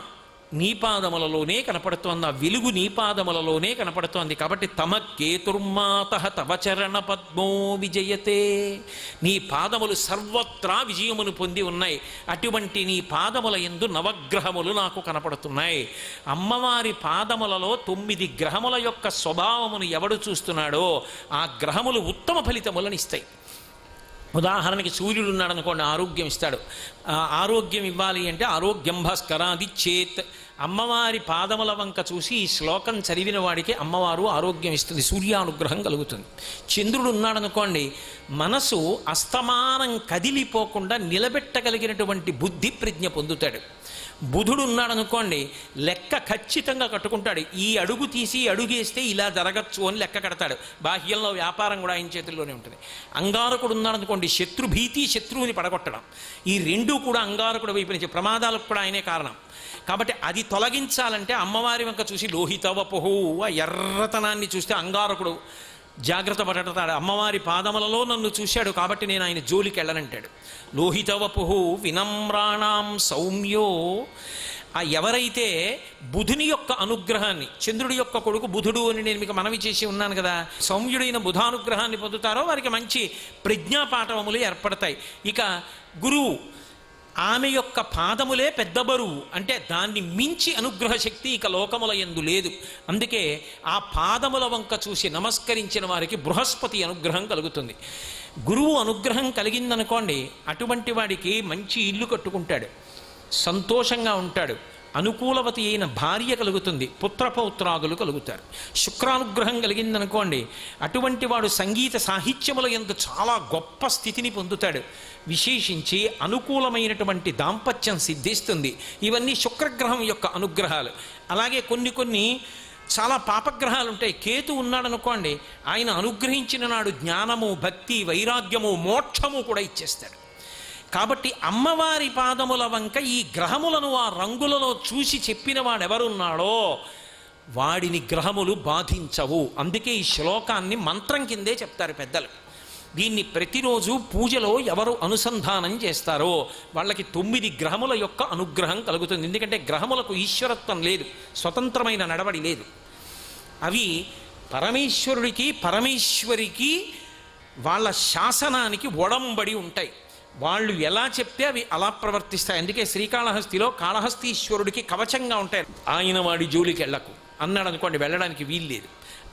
నీ పాదములలోనే కనపడుతోంది, ఆ వెలుగు నీ పాదములలోనే కనపడుతోంది. కాబట్టి తమ కేతుర్మాత తవ చరణ పద్మో విజయతే. నీ పాదములు సర్వత్రా విజయమును పొంది ఉన్నాయి. అటువంటి నీ పాదముల యందు నవగ్రహములు నాకు కనపడుతున్నాయి. అమ్మవారి పాదములలో 9 గ్రహముల యొక్క స్వభావమును ఎవడు చూస్తున్నాడో ఆ గ్రహములు ఉత్తమ ఫలితములను ఇస్తాయి. ఉదాహరణకి సూర్యుడు ఉన్నాడు అనుకోండి, ఆరోగ్యం ఇస్తాడు. ఆరోగ్యం ఇవ్వాలి అంటే ఆరోగ్యం భాస్కరాది చేత్. అమ్మవారి పాదముల వంక చూసి ఈ శ్లోకం చదివిన వాడికి అమ్మవారు ఆరోగ్యం ఇస్తుంది, సూర్యానుగ్రహం కలుగుతుంది. చంద్రుడు ఉన్నాడనుకోండి, మనసు అస్తమానం కదిలిపోకుండా నిలబెట్టగలిగినటువంటి బుద్ధి ప్రజ్ఞ పొందుతాడు. బుధుడు ఉన్నాడనుకోండి, లెక్క ఖచ్చితంగా కట్టుకుంటాడు. ఈ అడుగు తీసి అడుగేస్తే ఇలా జరగచ్చు అని లెక్క కడతాడు. బాహ్యంలో వ్యాపారం కూడా ఆయన చేతుల్లోనే ఉంటుంది. అంగారకుడు ఉన్నాడనుకోండి, శత్రుభీతి, శత్రువుని పడగొట్టడం, ఈ రెండూ కూడా అంగారకుడు వైపు నుంచి ప్రమాదాలకు కూడా ఆయనే కారణం. కాబట్టి అది తొలగించాలంటే అమ్మవారి వంక చూసి లోహితవపుహు, ఆ ఎర్రతనాన్ని చూస్తే అంగారకుడు జాగ్రత్త పడతాడు. అమ్మవారి పాదములలో నన్ను చూశాడు కాబట్టి నేను ఆయన జోలికి వెళ్ళనంటాడు. లోహితవపుహు వినమ్రాణాం సౌమ్యో. ఆ ఎవరైతే బుధుని యొక్క అనుగ్రహాన్ని, చంద్రుడి యొక్క కొడుకు బుధుడు అని నేను మీకు మనవి చేసి ఉన్నాను కదా, సౌమ్యుడైన బుధానుగ్రహాన్ని పొందుతారో వారికి మంచి ప్రజ్ఞాపాఠవములు ఏర్పడతాయి. ఇక గురువు, ఆమె యొక్క పాదములే పెద్ద బరువు, అంటే దాన్ని మించి అనుగ్రహ శక్తి ఇక లోకముల యందు లేదు. అందుకే ఆ పాదముల వంక చూసి నమస్కరించిన వారికి బృహస్పతి అనుగ్రహం కలుగుతుంది. గురువు అనుగ్రహం కలిగిందనుకోండి, అటువంటి వాడికి మంచి ఇల్లు కట్టుకుంటాడు, సంతోషంగా ఉంటాడు, అనుకూలవతి అయిన భార్య కలుగుతుంది, పుత్రపౌత్రాదులు కలుగుతారు. శుక్రానుగ్రహం కలిగిందనుకోండి, అటువంటి వాడు సంగీత సాహిత్యముల యందు చాలా గొప్ప స్థితిని పొందుతాడు. విశేషించి అనుకూలమైనటువంటి దాంపత్యం సిద్ధిస్తుంది. ఇవన్నీ శుక్రగ్రహం యొక్క అనుగ్రహాలు. అలాగే కొన్ని చాలా పాపగ్రహాలు ఉంటాయి. కేతు ఉన్నాడనుకోండి, ఆయన అనుగ్రహించిన నాడు జ్ఞానము, భక్తి, వైరాగ్యము, మోక్షము కూడా ఇచ్చేస్తాడు. కాబట్టి అమ్మవారి పాదముల వంక ఈ గ్రహములను ఆ రంగులలో చూసి చెప్పిన వాడెవరున్నాడో వాడిని గ్రహములు బాధించవు. అందుకే ఈ శ్లోకాన్ని మంత్రం కిందే చెప్తారు పెద్దలు. దీన్ని ప్రతిరోజు పూజలో ఎవరు అనుసంధానం చేస్తారో వాళ్ళకి 9 గ్రహముల యొక్క అనుగ్రహం కలుగుతుంది. ఎందుకంటే గ్రహములకు ఈశ్వరత్వం లేదు, స్వతంత్రమైన నడవడి లేదు. అవి పరమేశ్వరుడికి, పరమేశ్వరికి, వాళ్ళ శాసనానికి ఒడంబడి ఉంటాయి. వాళ్ళు ఎలా చెప్తే అవి అలా ప్రవర్తిస్తాయి. అందుకే శ్రీకాళహస్తిలో కాళహస్తీశ్వరుడికి కవచంగా ఉంటాయి. ఆయన వాడి జోలికి వెళ్ళకు అన్నాడు అనుకోండి, వెళ్ళడానికి వీల్లేదు.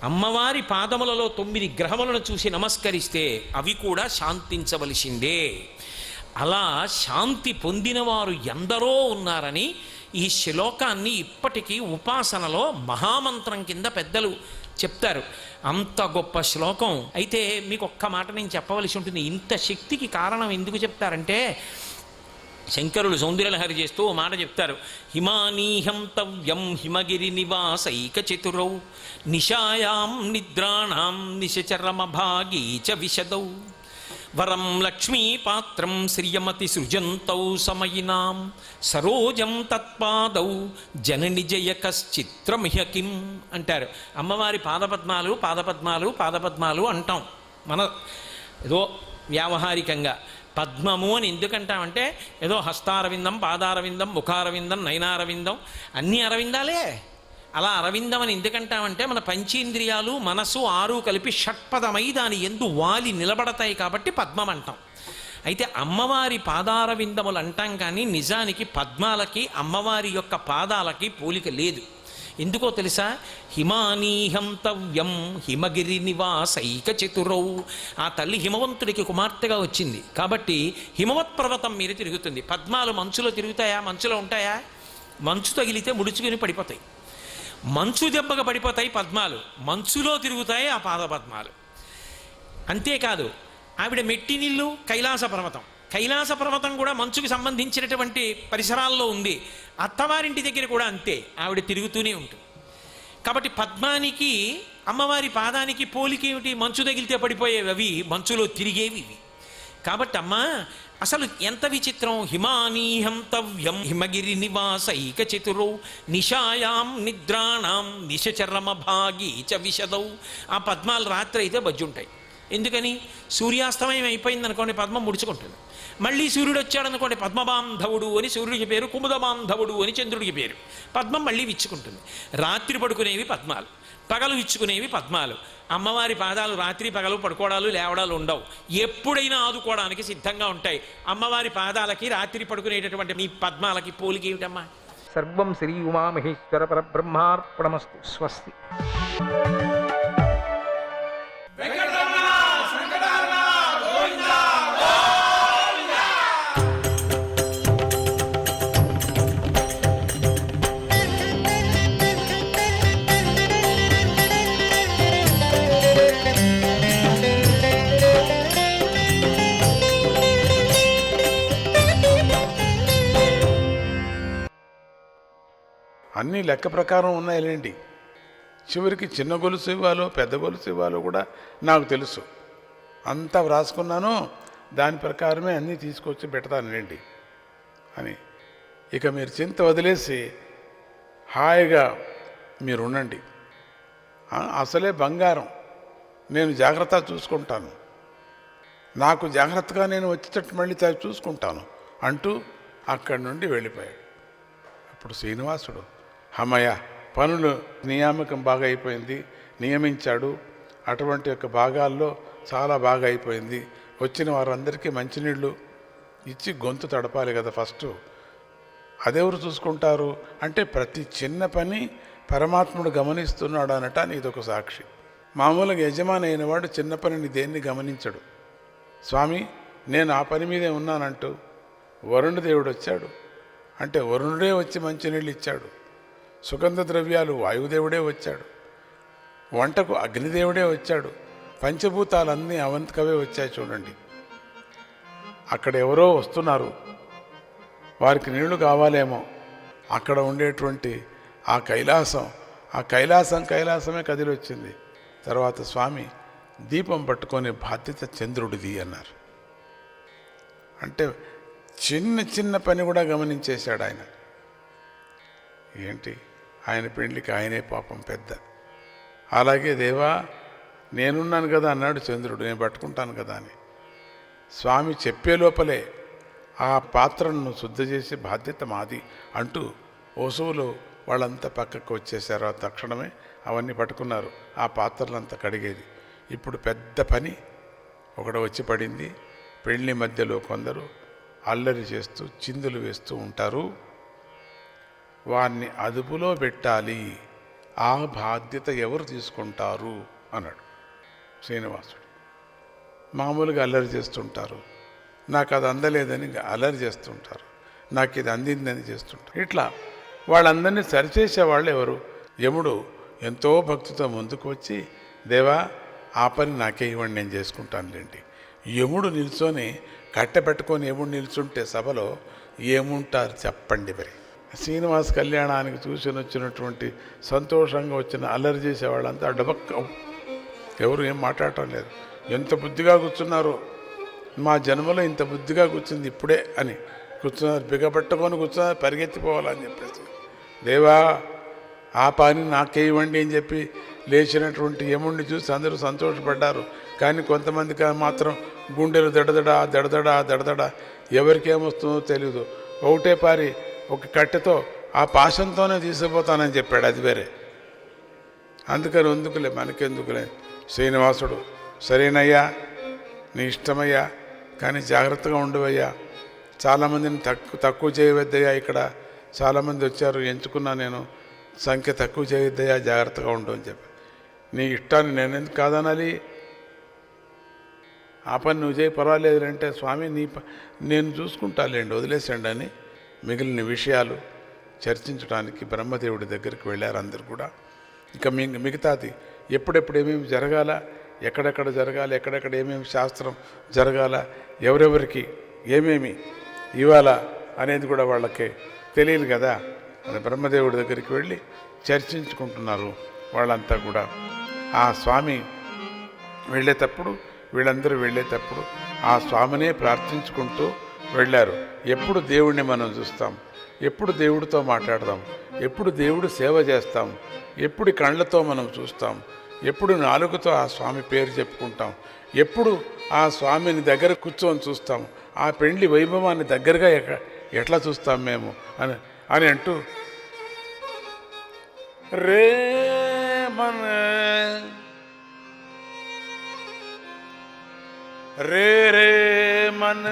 అమ్మవారి పాదములలో 9 గ్రహములను చూసి నమస్కరిస్తే అవి కూడా శాంతించవలసిందే. అలా శాంతి పొందినవారు ఎందరో ఉన్నారని ఈ శ్లోకాన్ని ఇప్పటికీ ఉపాసనలో మహామంత్రం కింద పెద్దలు చెప్తారు. అంత గొప్ప శ్లోకం. అయితే మీకు ఒక్క మాట నేను చెప్పవలసి ఉంటుంది. ఇంత శక్తికి కారణం ఎందుకు చెప్తారంటే, శంకరులు సౌందర్యలహరి చేస్తూ ఓ మాట చెప్తారు. హిమానీహం తవ్యం హిమగిరి నివాసైక చతురౌ నిశాయాం నిద్రాణాం నిశచరమ భాగీ చ విశదౌ. వరం లక్ష్మీపాత్రం శ్రియమతి సృజంతౌ సమయినాం సరోజం తత్పాదౌ జనని జయ కశ్చిత్రమిహ కిం అంటారు. అమ్మవారి పాదపద్మాలు పాదపద్మాలు పాదపద్మాలు అంటాం మన ఏదో వ్యావహారికంగా. పద్మము అని ఎందుకంటామంటే ఏదో హస్తారవిందం, పాదారవిందం, ముఖారవిందం, నయనారవిందం అన్నీ అరవిందాలే. అలా అరవిందం అని ఎందుకంటామంటే మన పంచేంద్రియాలు మనసు 6 కలిపి షట్పదమై దాని ఎందు వాలి నిలబడతాయి కాబట్టి పద్మం అంటాం. అయితే అమ్మవారి పాదారవిందములు అంటాం కానీ నిజానికి పద్మాలకి అమ్మవారి యొక్క పాదాలకి పోలిక లేదు. ఎందుకో తెలుసా? హిమానీహంతవ్యం హిమగిరి నివాసైక చతురౌ. ఆ తల్లి హిమవంతుడికి కుమార్తెగా వచ్చింది కాబట్టి హిమవత్ పర్వతం మీద తిరుగుతుంది. పద్మాలు మంచులో తిరుగుతాయా? మంచులో ఉంటాయా? మంచు తగిలితే ముడుచుకుని పడిపోతాయి. మంచు దెబ్బగా పడిపోతాయి పద్మాలు, మంచులో తిరుగుతాయి ఆ పాద పద్మాలు. అంతేకాదు ఆవిడ మెట్టినిల్లు కైలాస పర్వతం. కైలాస పర్వతం కూడా మంచుకి సంబంధించినటువంటి పరిసరాల్లో ఉంది. అత్తవారింటి దగ్గర కూడా అంతే, ఆవిడ తిరుగుతూనే ఉంటుంది. కాబట్టి పద్మానికి అమ్మవారి పాదానికి పోలికేమిటి? మంచు తగిలితే పడిపోయేవి అవి, మంచులో తిరిగేవి ఇవి. కాబట్టి అమ్మ అసలు ఎంత విచిత్రం! హిమానీహంతవ్యం హిమగిరి నివాసైక చతురౌ నిశాయాం నిద్రాణం నిశచరమ భాగీ చ విశదౌ. ఆ పద్మాలు రాత్రి అయితే బజ్జుంటాయి. ఎందుకని? సూర్యాస్తమయం అయిపోయింది అనుకోండి పద్మం ముడుచుకుంటుంది. మళ్ళీ సూర్యుడు వచ్చాడనుకోండి పద్మబాంధవుడు అని సూర్యుడికి పేరు, కుముదబాంధవుడు అని చంద్రుడికి పేరు. పద్మం మళ్ళీ విచ్చుకుంటుంది. రాత్రి పడుకునేవి పద్మాలు, పగలు విచ్చుకునేవి పద్మాలు. అమ్మవారి పాదాలు రాత్రి పగలు పడుకోవడాలు లేవడాలు ఉండవు, ఎప్పుడైనా ఆదుకోవడానికి సిద్ధంగా ఉంటాయి. అమ్మవారి పాదాలకి రాత్రి పడుకునేటటువంటి మీ పద్మాలకి పోలిక ఏమిటమ్మా? సర్వం శ్రీ ఉమామహేశ్వర పరబ్రహ్మార్పణమస్తు. స్వస్తి. అన్నీ లెక్క ప్రకారం ఉన్నాయిలేండి. చివరికి చిన్న గొలుసు ఇవ్వాలో పెద్ద గొలుసు ఇవ్వాలో కూడా నాకు తెలుసు. అంతా వ్రాసుకున్నాను, దాని ప్రకారమే అన్నీ తీసుకొచ్చి పెడతానులేండి అని. ఇక మీరు చింత వదిలేసి హాయిగా మీరు ఉండండి. అసలే బంగారం, నేను జాగ్రత్త చూసుకుంటాను, నాకు జాగ్రత్తగా నేను వచ్చేటట్టు మళ్ళీ చూసుకుంటాను అంటూ అక్కడి నుండి వెళ్ళిపోయాడు. అప్పుడు శ్రీనివాసుడు అమ్మయ్య, పనులు నియామకం బాగా అయిపోయింది, నియమించాడు, అటువంటి యొక్క భాగాల్లో చాలా బాగా అయిపోయింది. వచ్చిన వారందరికీ మంచినీళ్ళు ఇచ్చి గొంతు తడపాలి కదా ఫస్ట్. అదెవరు చూసుకుంటారు అంటే ప్రతి చిన్న పని పరమాత్ముడు గమనిస్తున్నాడు అనటానికి ఇదొక సాక్షి. మామూలుగా యజమాని అయిన వాడు చిన్న పనిని దేన్ని గమనించడు. స్వామి నేను ఆ పని మీదే ఉన్నానంటూ వరుణదేవుడు వచ్చాడు అంటే వరుణుడే వచ్చి మంచినీళ్ళు ఇచ్చాడు. సుగంధ ద్రవ్యాలు వాయుదేవుడే వచ్చాడు, వంటకు అగ్నిదేవుడే వచ్చాడు, పంచభూతాలన్నీ అవంతకవే వచ్చాయి. చూడండి, అక్కడ ఎవరో వస్తున్నారు, వారికి నీళ్లు కావాలేమో. అక్కడ ఉండేటువంటి ఆ కైలాసమే కదిలొచ్చింది. తర్వాత స్వామి దీపం పట్టుకునే బాధ్యత చంద్రుడిది అన్నారు. అంటే చిన్న చిన్న పని కూడా గమనించేశాడు ఆయన. ఏంటి, ఆయన పెండ్లికి ఆయనే పాపం పెద్ద. అలాగే దేవా నేనున్నాను కదా అన్నాడు చంద్రుడు, నేను పట్టుకుంటాను కదా అని. స్వామి చెప్పే లోపలే ఆ పాత్రను శుద్ధి చేసే బాధ్యత మాది అంటూ వసువులు వాళ్ళంతా పక్కకు వచ్చేసారు. ఆ తక్షణమే అవన్నీ పట్టుకున్నారు, ఆ పాత్రలంతా కడిగేది. ఇప్పుడు పెద్ద పని ఒకటి వచ్చి పడింది. పెళ్లి మధ్యలో కొందరు అల్లరి చేస్తూ చిందులు వేస్తూ ఉంటారు, వారిని అదుపులో పెట్టాలి, ఆ బాధ్యత ఎవరు తీసుకుంటారు అన్నాడు శ్రీనివాసుడు. మామూలుగా అల్లరి చేస్తుంటారు, నాకు అది అందలేదని అల్లరి చేస్తుంటారు, నాకు ఇది అందిందని చేస్తుంటారు. ఇట్లా వాళ్ళందరినీ సరిచేసేవాళ్ళు ఎవరు? యముడు ఎంతో భక్తితో ముందుకు వచ్చి, దేవా ఆ పని నాకే ఇవ్వండి, నేను చేసుకుంటానులేండి. యముడు నిల్చొని కట్టె పెట్టుకొని యముడు నిల్చుంటే సభలో ఏముంటారు చెప్పండి. మరి శ్రీనివాస్ కళ్యాణానికి చూసి వచ్చినటువంటి సంతోషంగా వచ్చిన అల్లరి చేసేవాళ్ళంతా డబక్క, ఎవరు ఏం మాట్లాడటం లేదు. ఎంత బుద్ధిగా కూర్చున్నారు. మా జన్మలో ఇంత బుద్ధిగా కూర్చుంది ఇప్పుడే అని కూర్చున్నారు, బిగపట్టుకొని కూర్చున్నారు, పరిగెత్తిపోవాలని చెప్పేసి. దేవా ఆ పని నాకేయండి అని చెప్పి లేచినటువంటి యముడిని చూసి అందరూ సంతోషపడ్డారు. కానీ కొంతమందికి మాత్రం గుండెలు దడదడ దడదడ దడదడ, ఎవరికేమొస్తుందో తెలీదు. ఒకటే పారి ఒక కట్టెతో ఆ పాశంతోనే తీసుకుపోతానని చెప్పాడు, అది వేరే. అందుకని ఎందుకులే మనకెందుకులే. శ్రీనివాసుడు సరేనయ్యా నీ ఇష్టమయ్యా, కానీ జాగ్రత్తగా ఉండవయ్యా, చాలామందిని తక్కువ చేయవద్దయ్యా, ఇక్కడ చాలామంది వచ్చారు, ఎంచుకున్నా నేను, సంఖ్య తక్కువ చేయొద్దయ్యా, జాగ్రత్తగా ఉండు అని చెప్పి. నీ ఇష్టాన్ని నేను ఎందుకు కాదనాలి, ఆ పని నువ్వు చేయి పర్వాలేదు అంటే, స్వామి నేను చూసుకుంటాలేండి వదిలేసండి అని మిగిలిన విషయాలు చర్చించడానికి బ్రహ్మదేవుడి దగ్గరికి వెళ్ళారు అందరు కూడా. ఇక మిగతాది ఎప్పుడెప్పుడు ఏమేమి జరగాల, ఎక్కడెక్కడ జరగాలి, ఎక్కడెక్కడ ఏమేమి శాస్త్రం జరగాల, ఎవరెవరికి ఏమేమి ఇవ్వాలా అనేది కూడా వాళ్ళకి తెలియదు కదా. అది బ్రహ్మదేవుడి దగ్గరికి వెళ్ళి చర్చించుకుంటున్నారు వాళ్ళంతా కూడా. ఆ స్వామి వెళ్ళేటప్పుడు, వీళ్ళందరూ వెళ్ళేటప్పుడు ఆ స్వామినే ప్రార్థించుకుంటూ వెళ్ళారు. ఎప్పుడు దేవుణ్ణి మనం చూస్తాం, ఎప్పుడు దేవుడితో మాట్లాడదాం, ఎప్పుడు దేవుడు సేవ చేస్తాం, ఎప్పుడు కళ్ళతో మనం చూస్తాం, ఎప్పుడు నాలుగుతో ఆ స్వామి పేరు చెప్పుకుంటాం, ఎప్పుడు ఆ స్వామిని దగ్గర కూర్చొని చూస్తాం, ఆ పెండ్లి వైభవాన్ని దగ్గరగా ఎట్లా చూస్తాం మేము అని అంటూ రే మన రే రే మన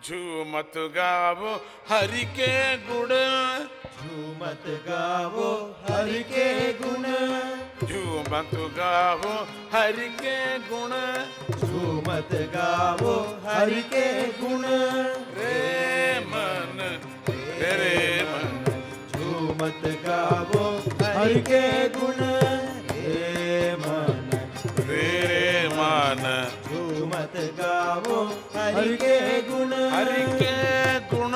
झूमत गावो हरि के गुण, झूमत गावो हरि के गुण, झूमत गावो हरि के गुण, झूमत गावो हरि के गुण, रे मन रे मन, झूमत गावो हरि के गुण, रे मन रे मन, झूमत गावो हरि के गुण, हरि के गुण,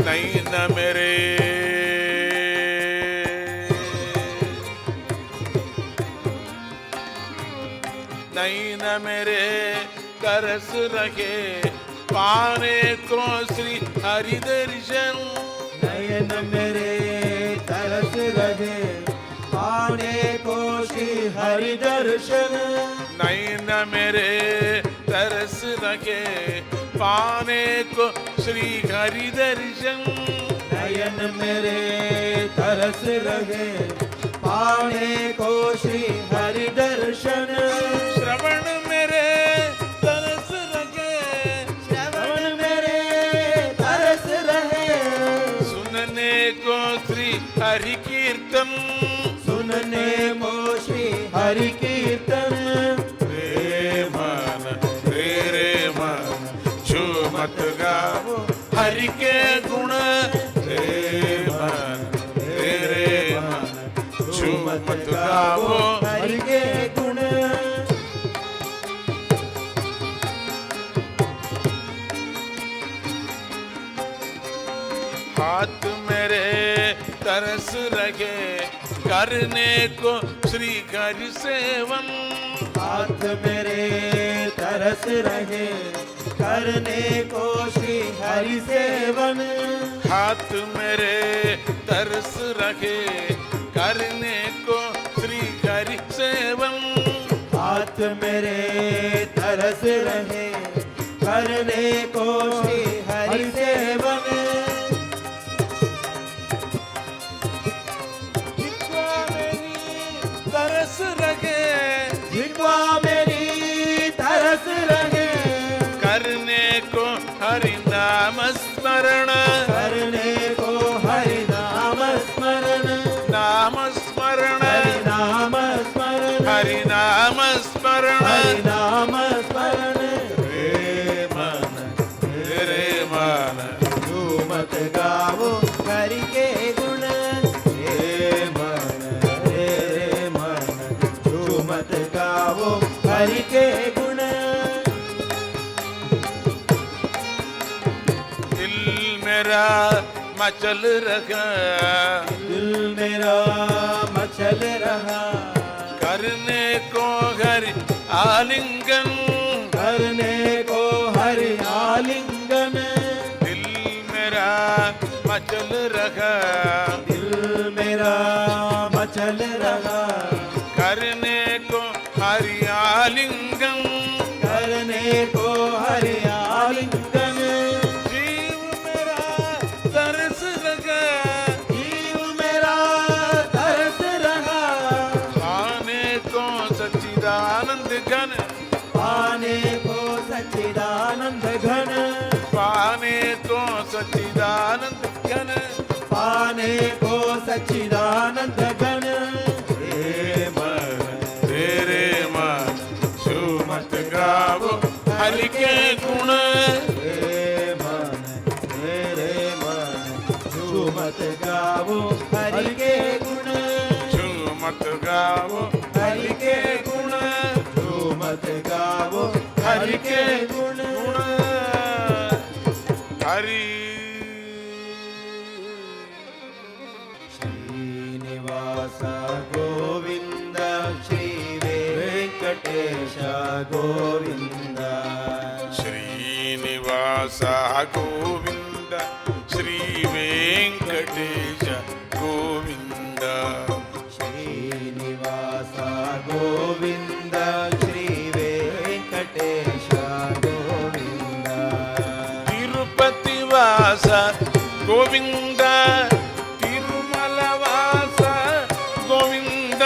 नैन मेरे नैन मेरे तरस रखे पाने को श्री हरि दर्शन, नयन मेरे तरस रहे पाने को श्री हरि दर्शन, नैन मेरे तरस रखे पाने को श्री हरि दर्शन, नयन मेरे तरस रहे पाने को श्री हरि दर्शन, श्रवण मेरे तरस रखे, श्रवण मेरे तरस रहे सुनने को श्री हरि कीर्तन, सुनने को श्री हरि कीर्तन, रे मन झूमत गावो हरि के गुण, रे मन झूमत गावो हरि के गुण, हाथ मेरे तरस रखे करने को श्री हरि सेवन, हाथ मेरे तरस रहे करने को श्री हरि सेवन, हाथ मेरे तरस रखे करने को श्री हरि सेवन, हाथ मेरे तरस रहे करने को श्री हरि सेवन, तरस रखे जिह्वा मेरी तरस रहे करने को हरि नाम स्मरण, करने को हरि नाम स्मरण, नाम स्मरण, हरि नाम स्मरण, हरि नाम स्मरण, हरि नाम स्मरण, रे मन झूमत गावो हरि के गुण, रे मन झूमत गावो हरि के गुण, दिल मेरा मचल रहा, दिल मेरा मचल रहा, करने को हरि आलिंगन, करने को हरि आलिंगन, दिल मेरा मचल रहा, दिल मेरा मचल रहा, करने को हरि आलिंगन, करने को हरि आलिंगन, जीव मेरा तरस लगा, जीव मेरा तरस रहा, पाने को सच्चिदानंद घन, पाने को सच्चिदानंद घन, पाने को सच्चिदानंद घन, पाने को सच्चिदानंद घन, तेरे मन सुमत गावो हरि के गुण, तेरे मन झूमत गावो हरि के गुण, सुमत गावो हरि के गुण, झूमत गावो हरि के गुण, हरि श्रीनिवास गोविंद, श्री वेंकटेश गोविंद, श्रीनिवास गोविंद, श्री वेंकटेश गोविंद, श्रीनिवास गोविंद, श्री वेंकटेश गोविंद, तिरुपति वास गोविंद, तिरुमल वास गोविंद,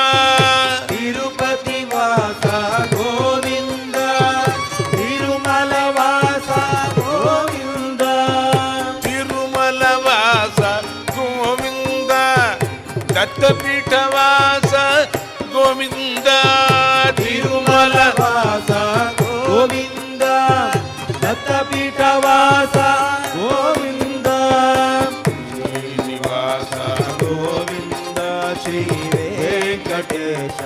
तिरुपति वास गोविंद, तिरुमल वास गोविंद, तिरुमल वास गोविंद, दत्तपीठ वास गोविंद, तिरुमल वास गोविंद, दत्तपीठ वास गोविंद, श्रीनिवास गोविंद, श्री वेंकटेश